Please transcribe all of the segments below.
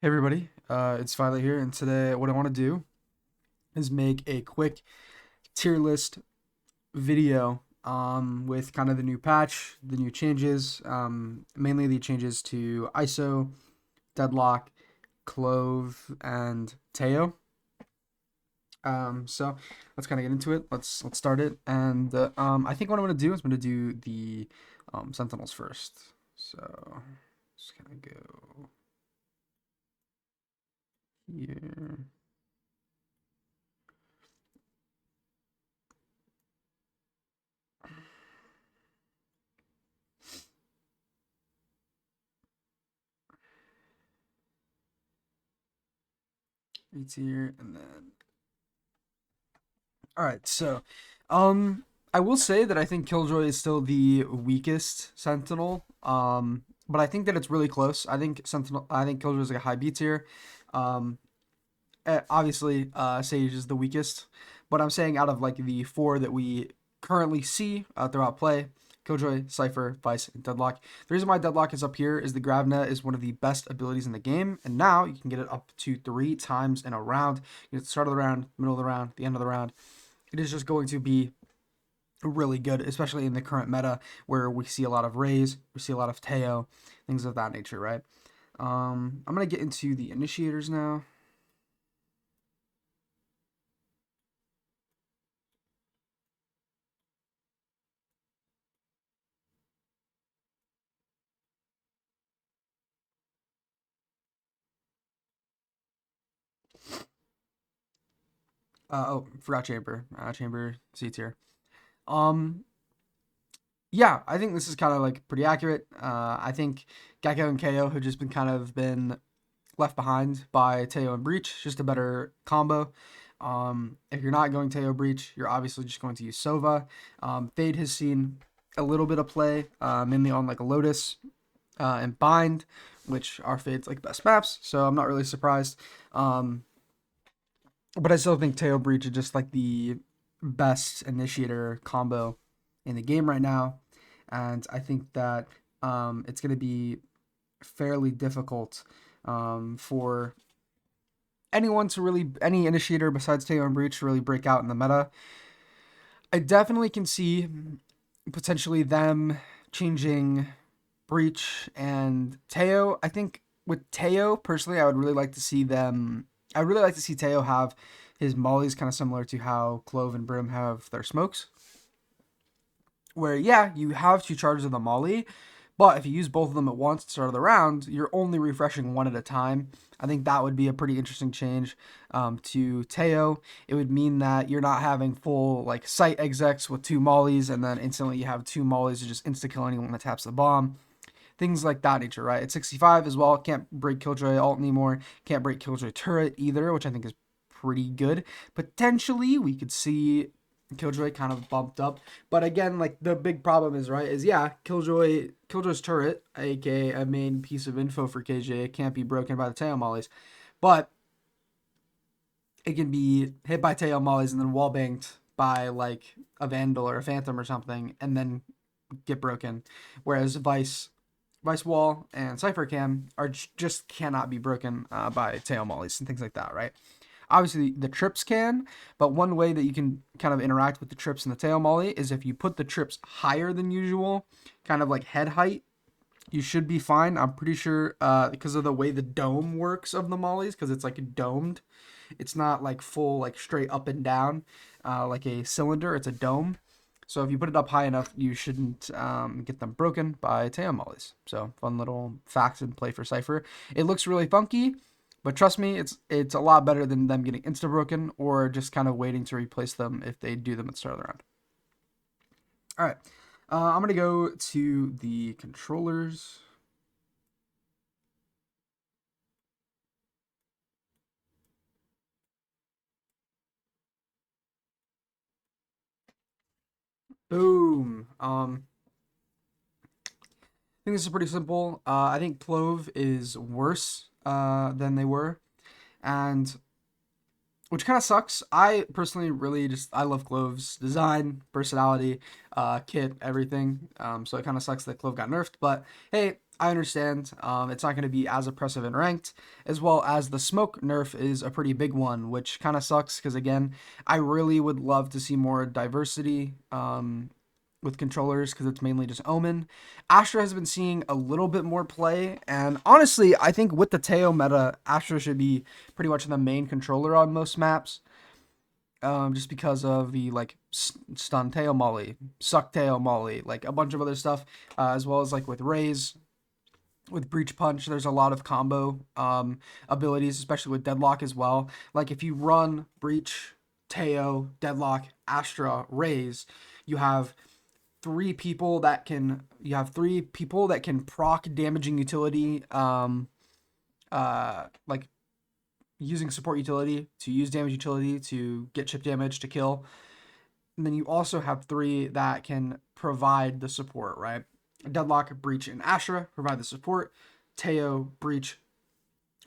Hey everybody, it's Vaylay here, and today what I want to do is make a quick tier list video with kind of the new patch, the new changes, mainly the changes to ISO, Deadlock, Clove, and Teo. So let's kind of get into it. Let's start it, and I think what I'm gonna do is I'm gonna do the Sentinels first. So just kind of go here. It's here, and then all right, so I will say that I think Killjoy is still the weakest Sentinel. But I think that it's really close. I think Killjoy is like a high B tier. Um, Obviously, Sage is the weakest, but I'm saying out of like the four that we currently see throughout play, Killjoy, Cypher, Vice, and Deadlock. The reason why Deadlock is up here is the Gravna is one of the best abilities in the game, and now you can get it up to 3 times in a round. You get the start of the round, middle of the round, the end of the round. It is just going to be really good, especially in the current meta where we see a lot of Rays, we see a lot of Teo, things of that nature, right? I'm gonna get into the initiators now. Oh, forgot Chamber. Chamber C tier. Um, yeah, I think this is kind of like pretty accurate. I think Gecko and KO have just been left behind by Teo and Breach, just a better combo. If you're not going Teo Breach, you're obviously just going to use Sova. Fade has seen a little bit of play, mainly on like a Lotus and Bind, which are Fade's like best maps, so I'm not really surprised. Um, but I still think Teo Breach is just like the best initiator combo in the game right now, and I think that it's going to be fairly difficult for anyone to really any initiator besides Teo and Breach to really break out in the meta. I definitely can see potentially them changing Breach and Teo. I think with Teo personally, I would really like to see them. I would really like to see Teo have his mollies kind of similar to how Clove and Brim have their smokes. Where yeah, you have 2 charges of the molly, but if you use both of them at once at the start of the round, you're only refreshing one at a time. I think that would be a pretty interesting change to Teo. It would mean that you're not having full like sight execs with 2 mollies, and then instantly you have 2 mollies to just insta kill anyone that taps the bomb. Things like that nature, right? At 65 as well, can't break Killjoy ult anymore. Can't break Killjoy turret either, which I think is pretty good. Potentially, we could see Killjoy kind of bumped up. But again, like the big problem is, right, is yeah, Killjoy's turret, aka a main piece of info for KJ, can't be broken by the tail mollies. But it can be hit by tail mollies and then wall banked by like a Vandal or a Phantom or something, and then get broken. Whereas Vice Wall and Cypher Cam are just cannot be broken by tail mollies and things like that, right? Obviously, the trips can, but one way that you can kind of interact with the trips and the tail molly is if you put the trips higher than usual, kind of like head height, you should be fine. I'm pretty sure because of the way the dome works of the mollies, because it's like domed. It's not like full, like straight up and down like a cylinder. It's a dome. So if you put it up high enough, you shouldn't get them broken by tail mollies. So fun little facts and play for Cypher. It looks really funky, but trust me, it's a lot better than them getting insta broken or just kind of waiting to replace them if they do them at the start of the round. All right, I'm gonna go to the controllers. Boom. I think this is pretty simple. I think Clove is worse than they were, and which kind of sucks. I personally really just I love Clove's design, personality, kit, everything. So it kind of sucks that Clove got nerfed, but hey, I understand it's not going to be as oppressive in ranked, as well as the smoke nerf is a pretty big one, which kind of sucks because, again, I really would love to see more diversity with controllers because it's mainly just Omen. Astra has been seeing a little bit more play, and honestly, I think with the Teo meta, Astra should be pretty much the main controller on most maps. Just because of the like stun tail molly, suck tail molly, like a bunch of other stuff, as well as like with Raze, with Breach Punch, there's a lot of combo abilities, especially with Deadlock as well. Like if you run Breach, Teo, Deadlock, Astra, Raze, you have three people that can proc damaging utility, like using support utility to use damage utility to get chip damage to kill. And then you also have three that can provide the support, right? Deadlock, Breach, and Astra provide the support. Teo, Breach,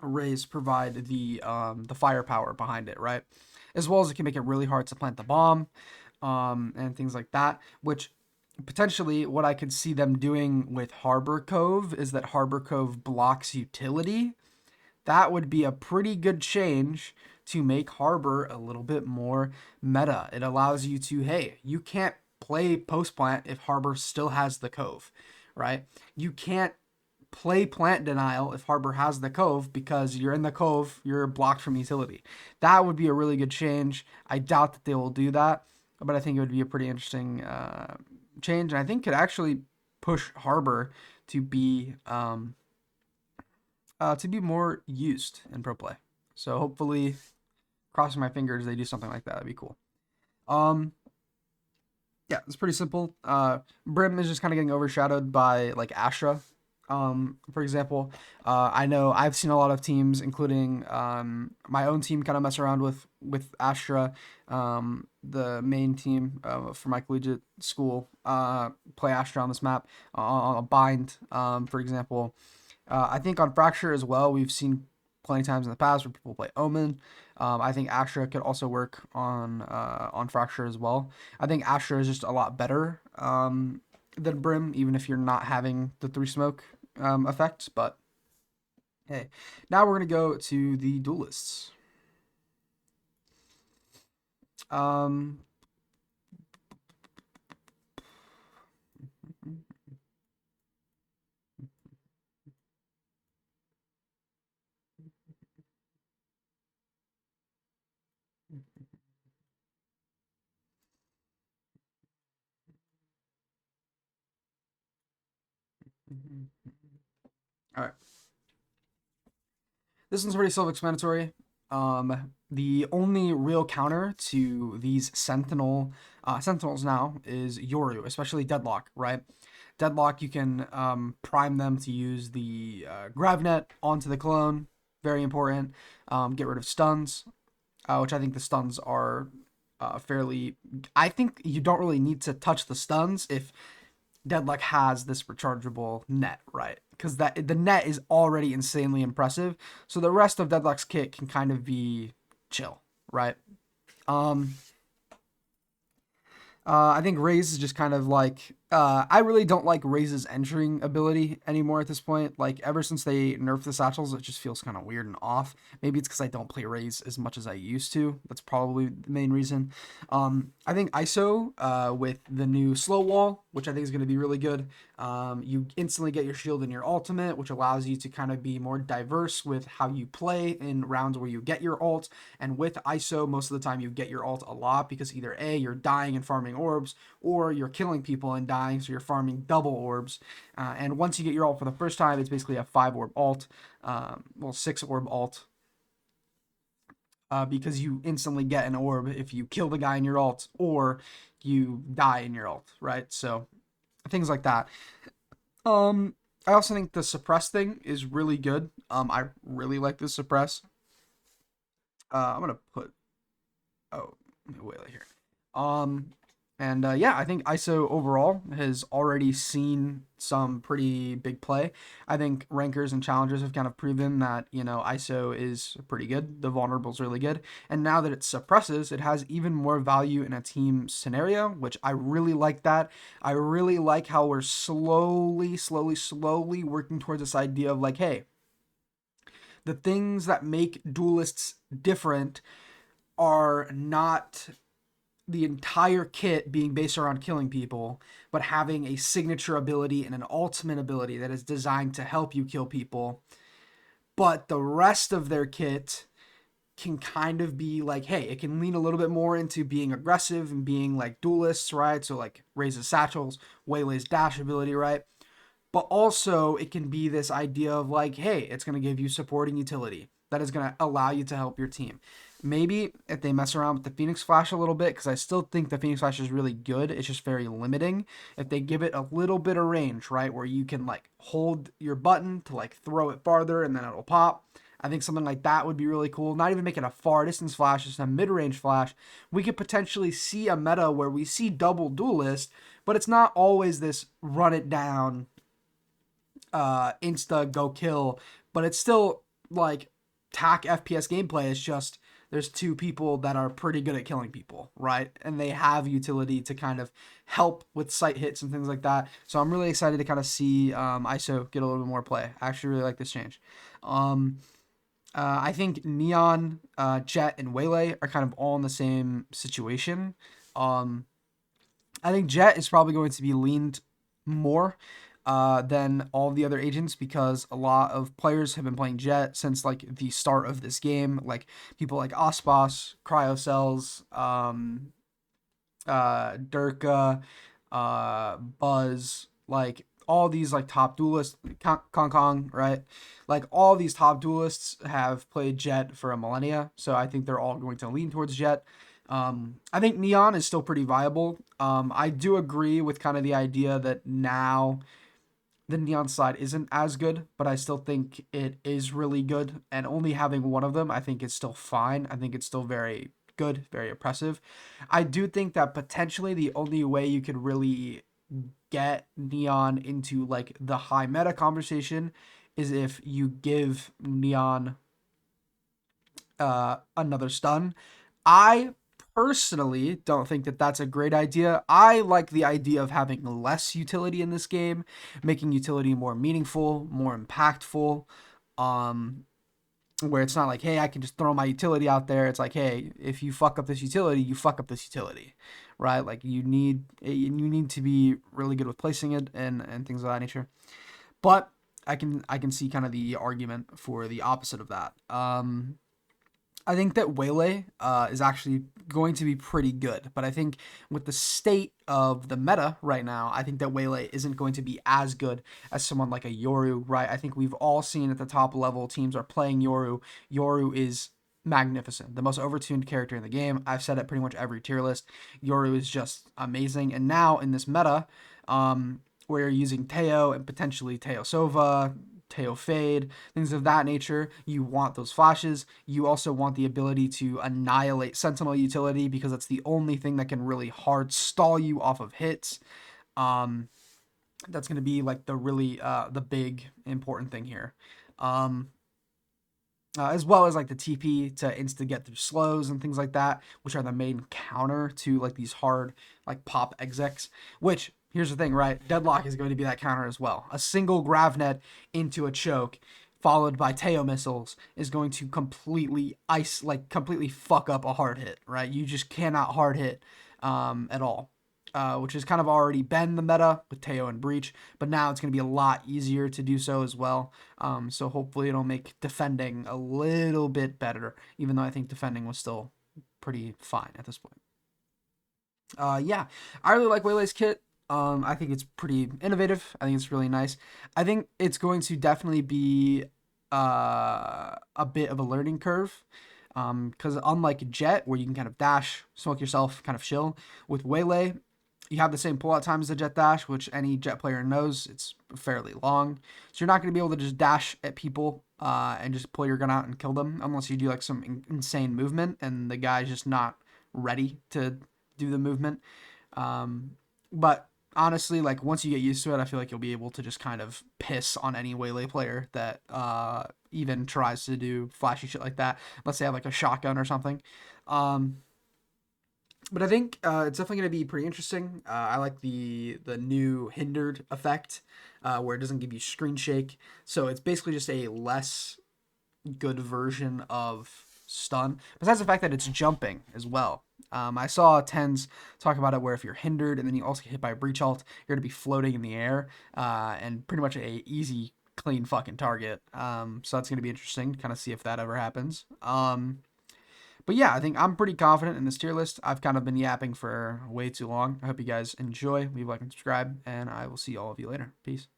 Raze provide the firepower behind it, right? As well as it can make it really hard to plant the bomb, and things like that. Which potentially, what I could see them doing with Harbor Cove is that Harbor Cove blocks utility. That would be a pretty good change to make Harbor a little bit more meta. It allows you to, hey, you can't play post plant if Harbor still has the cove, right? You can't play plant denial if Harbor has the cove because you're in the cove, you're blocked from utility. That would be a really good change. I doubt that they will do that, but I think it would be a pretty interesting change, and I think could actually push Harbor to be more used in pro play. So hopefully, crossing my fingers, they do something like that. That'd be cool. Um, yeah, it's pretty simple. Brim is just kind of getting overshadowed by like Astra. For example, I know I've seen a lot of teams, including my own team, kind of mess around with Astra. The main team for my collegiate school play Astra on this map on a bind, for example. I think on Fracture as well, we've seen plenty of times in the past where people play Omen. I think Astra could also work on Fracture as well. I think Astra is just a lot better than Brim, even if you're not having the three smoke effect. But hey, now we're gonna go to the duelists. Um, all right. This one's pretty self-explanatory. The only real counter to these Sentinels now is Yoru, especially Deadlock, right? Deadlock, you can prime them to use the Gravnet onto the clone. Very important. Get rid of stuns, which I think the stuns are fairly. I think you don't really need to touch the stuns if Deadlock has this rechargeable net, right? Because that the net is already insanely impressive. So the rest of Deadlock's kit can kind of be chill, right? Um, I think Raze is just kind of like I really don't like Raze's entering ability anymore at this point. Like ever since they nerfed the satchels, it just feels kind of weird and off. Maybe it's because I don't play Raze as much as I used to. That's probably the main reason. I think ISO with the new slow wall, which I think is going to be really good. You instantly get your shield and your ultimate, which allows you to kind of be more diverse with how you play in rounds where you get your ult. And with ISO, most of the time you get your ult a lot because either A, you're dying and farming orbs, or you're killing people and dying, so you're farming double orbs. And once you get your ult for the first time, it's basically a 5 orb ult, 6 orb ult. Because you instantly get an orb if you kill the guy in your ult or you die in your ult, right? So things like that. I also think the suppress thing is really good. I really like the suppress. I'm gonna put Waylay here. Um, And yeah, I think ISO overall has already seen some pretty big play. I think rankers and challengers have kind of proven that, ISO is pretty good. The vulnerable is really good. And now that it suppresses, it has even more value in a team scenario, which I really like that. I really like how we're slowly working towards this idea of like, hey, the things that make duelists different are not the entire kit being based around killing people, but having a signature ability and an ultimate ability that is designed to help you kill people. But the rest of their kit can kind of be like, hey, it can lean a little bit more into being aggressive and being like duelists, right? So like raises satchels, Waylay's dash ability, right? But also it can be this idea of like, hey, it's going to give you supporting utility that is going to allow you to help your team. Maybe if they mess around with the Phoenix Flash a little bit, because I still think the Phoenix Flash is really good, it's just very limiting. If they give it a little bit of range, right, where you can like hold your button to like throw it farther and then it'll pop, I think something like that would be really cool. Not even make it a far distance flash, just a mid range flash. We could potentially see a meta where we see double duelist, but it's not always this run it down, insta go kill, but it's still like tack FPS gameplay. It's just there's two people that are pretty good at killing people, right? And they have utility to kind of help with sight hits and things like that. So I'm really excited to kind of see ISO get a little bit more play. I actually really like this change. Um, I think Neon, Jet, and Waylay are kind of all in the same situation. Um, I think Jet is probably going to be leaned more than all the other agents because a lot of players have been playing Jet since like the start of this game. Like people like Ospas, Cryocells, Durka, Buzz, like all these like top duelists, Kong Kong, right? Like all these top duelists have played Jet for a millennia, so I think they're all going to lean towards Jet. I think Neon is still pretty viable. I do agree with kind of the idea that now the Neon side isn't as good, but I still think it is really good. And only having one of them, I think, is still fine. I think it's still very good, very oppressive. I do think that potentially the only way you could really get Neon into like the high meta conversation is if you give Neon another stun. I personally don't think that that's a great idea. I like the idea of having less utility in this game, making utility more meaningful, more impactful. Um, where it's not like, hey, I can just throw my utility out there. It's like, hey, if you fuck up this utility, you fuck up this utility, right? Like you need to be really good with placing it and things of that nature. But I can see kind of the argument for the opposite of that. I think that Waylay is actually going to be pretty good, but I think with the state of the meta right now, I think that Waylay isn't going to be as good as someone like a Yoru, right? I think we've all seen at the top level teams are playing Yoru. Yoru is magnificent, the most overtuned character in the game. I've said it pretty much every tier list. Yoru is just amazing, and now in this meta, where you're using Teo and potentially Teo Sova, Teo Fade, things of that nature. You want those flashes. You also want the ability to annihilate Sentinel utility because that's the only thing that can really hard stall you off of hits. Um, that's going to be like the big important thing here. Um, as well as like the TP to insta get through slows and things like that, which are the main counter to like these hard like pop execs. Which here's the thing, right? Deadlock is going to be that counter as well. A single gravnet into a choke, followed by Teo missiles, is going to completely fuck up a hard hit, right? You just cannot hard hit at all. Which has kind of already been the meta with Teo and Breach, but now it's going to be a lot easier to do so as well. So hopefully it'll make defending a little bit better, even though I think defending was still pretty fine at this point. Yeah, I really like Waylay's kit. I think it's pretty innovative. I think it's really nice. I think it's going to definitely be a bit of a learning curve. Because unlike Jet, where you can kind of dash, smoke yourself, kind of chill, with Waylay, you have the same pullout time as the Jet dash, which any Jet player knows it's fairly long. So you're not going to be able to just dash at people and just pull your gun out and kill them unless you do like some insane movement and the guy's just not ready to do the movement. But honestly, like once you get used to it, I feel like you'll be able to just kind of piss on any Waylay player that even tries to do flashy shit like that. Let's say I have like a shotgun or something. Um, but I think it's definitely going to be pretty interesting. I like the new hindered effect, where it doesn't give you screen shake, so it's basically just a less good version of stun. Besides the fact that it's jumping as well. I saw Tens talk about it where if you're hindered and then you also get hit by a breach ult, you're going to be floating in the air and pretty much a easy, clean fucking target. So that's going to be interesting to kind of see if that ever happens. But yeah, I think I'm pretty confident in this tier list. I've kind of been yapping for way too long. I hope you guys enjoy. Leave a like and subscribe, and I will see all of you later. Peace.